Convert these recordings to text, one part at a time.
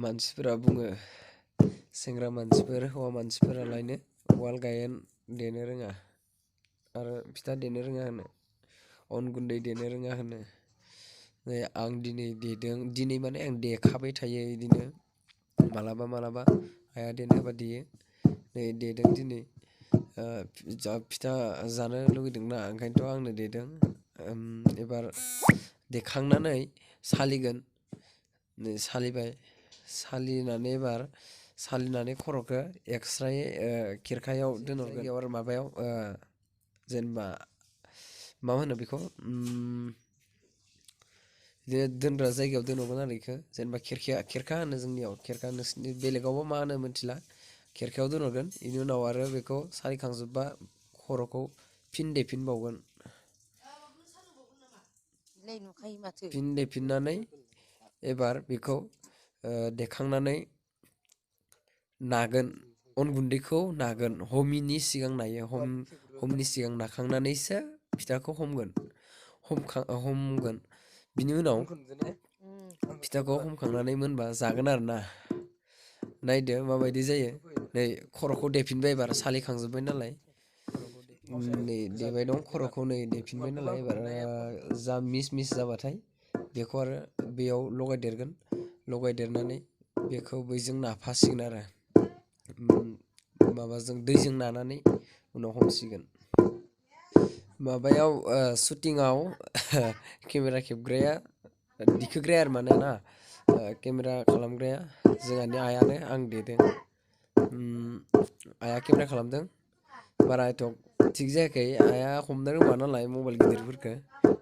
मानसिफोरा बुङो सेंग्रा मानसिफोर हौवा मानसिफोरालायनो उवाल गायेन देनो रोङा आरो फिथा देनो रोङा होनो अन गुन्दै देनो रोङा होनो आं दिनै देदों दिनै माने आं देखाबाय थायो बिदिनो मालाबा मालाबा आइया देनो होबा देयो नै देदों दिनै फिथा जानो लुगैदोंना ओंखायनोथ' आंनो देदों एबार देखांनानै सालिगोन नै सालिबाय सालिनानै एबार सालिनानै खर'खौ एक्सट्रायै खिरखायाव दोनहरगोन आरो माबायाव जेनेबा मा होनो बेखौ दोनग्रा जायगायाव दोनहरगोन आरो बेखौ जेनेबा खिरखा होनो जोंनियाव खिरखा नोंसिनि बेलेगावबा मा होनो मिथिला खिरखायाव दोनहरगोन बेनि उनाव आरो बेखौ सालिखांजोबबा खर'खौ फिन देफिनबावगोन फिन देफिननानै एबार बेखौ देखांनानै नागोन अन गुन्दैखौ नागोन हमिनि सिगां नायो हमनि सिगां नाखांनानैसो फिथाखौ हमगोन बिनि उनाव फिथाखौ हमखांनानै मोनबा जागोन आरो ना नायदो माबायदि जायो नै खर'खौ देफिनबाय एबार सालिखांजोब्बाय नालाय नै देबाय दं खर'खौ नै देफिनबाय नालाय एबार जा मिस मिस जाबाथाय बेखौ आरो बेयाव लगायदेरनानै बेखौ बैजों नाफासिगोन आरो माबाजों दैजों नानानै उनाव हमसिगोन माबायाव शुटिंआव केमेरा खेबग्राया दिखोग्राया आरो मानोना केमेरा खालामग्राया जोंहानि आइयानो आं देदों आइया केमेरा खालामदों बारा एथ' थिग जायाखै आइया हमनो रोङा नालाय मबाइल गिदिरफोरखौ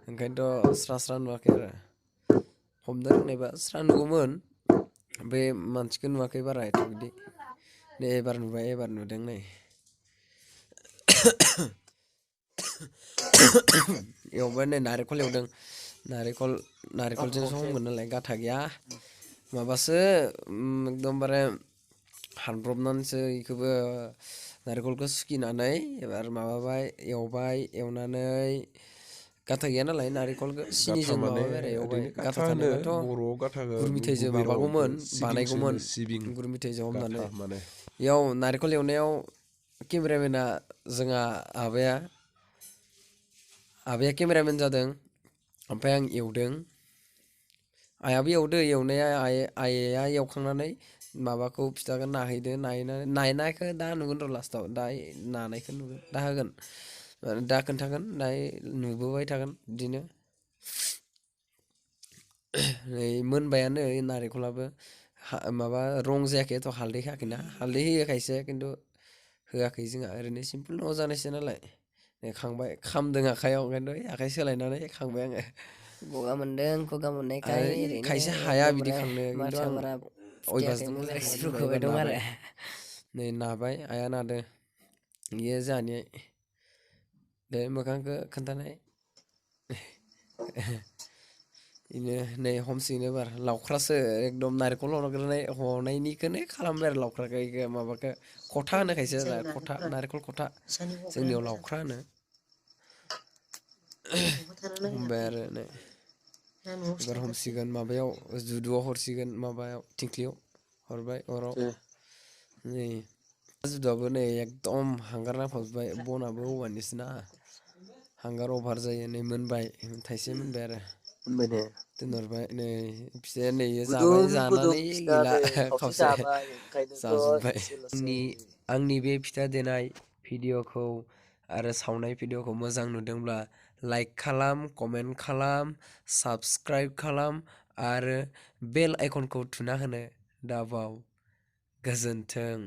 ओंखायनोथ' स्रा नुवाखै आरो हमनो रोंनायबा स्रा नुगौमोन बे मानसिखौ नुवाखै बारा एथ' बिदि नै एबार नुबाय एबार नुदों नै एवबाय नै नारेंखल एवदों नारेंखलजोंसो हमगोन नालाय गाथा गैया माबासो एकदमबारे हानब्रबनानैसो बेखौबो नारेंखलखौ सुखिनानै एबार माबाबाय एवबाय एवनानै गाथा गैया नालाय नारेंखलखौ सिनिजों माबाबाय आरो एवबाय गाथा थानायबाथ' गुर मिथाइजों माबागौमोन बानायगौमोन गुर मिथाइजों हमनानै बेयाव नारेंखल एवनायाव केमेरामेना जोंहा आबाया केमेरामेन जादों ओमफ्राय आं एवदों आइयाबो एवदो एवनाया आइया एवखांनानै माबाखौ फिथाखौ नाहैदो नायनायखौ दा नुगोन र' लास्टाव दा नानायखौ नुगोन दा होगोन दा खोन्थागोन दा नुबोबाय थागोन बिदिनो नै मोनबायानो नारेंखलाबो माबा रं जायाखैथ' हालदै होआखैना हालदै होयो खायसे खिन्थु होआखै जोंहा ओरैनो सिम्पोल न'आव जानायसो नालाय खांबाय खामदों आखाइयाव ओंखायनोथ' आखाइ सोलायनानै खांबाय आङो गगा मोनदों गगा मोननायखाय ओरैनो खायसे हाया बिदि एकदमबारे खांनो खिन्थु आं माथोआ अयभासजों बारा मोजां खांनो रोंबाय फुगाय एबार दं नाबाय आरो नै नाबाय आइया नादो बेयो जोंहानि दे मोखांखौ खोन्थानाय बिनो नै हमसिगोन एबार लावख्रासो एकदम नारेंखल हनायनिखौनो खालामबाय आरो लावख्राखौ माबाखौ खथा होनो खायसे खथा नारेंखल खथा जोंनियाव लावख्रा होनो हमबाय आरो नै एबार हमसिगोन माबायाव जुदुआव हरसिगोन माबायाव थिंख्लियाव हरबाय अराव नै जुदुआबो नै एकदम हांगार नांफाजोबबाय बनाबो औवानिसोना हांगार अभार जायो नै मोनबाय थाइसे मोनबाय आरो दोनहरबाय नै फिथाया नै जाबाय जानानै गैला खावसे जाजोब्बाय आंनि बे फिथा देनाय भिडिअ'खौ आरो सावनाय भिडिअ'खौ मोजां नुदोंब्ला लाइक खालाम कमेन्ट खालाम साबस्क्राइब खालाम आरो बेल आइकनखौ थुना होनो दाबाव गोजोन्थों।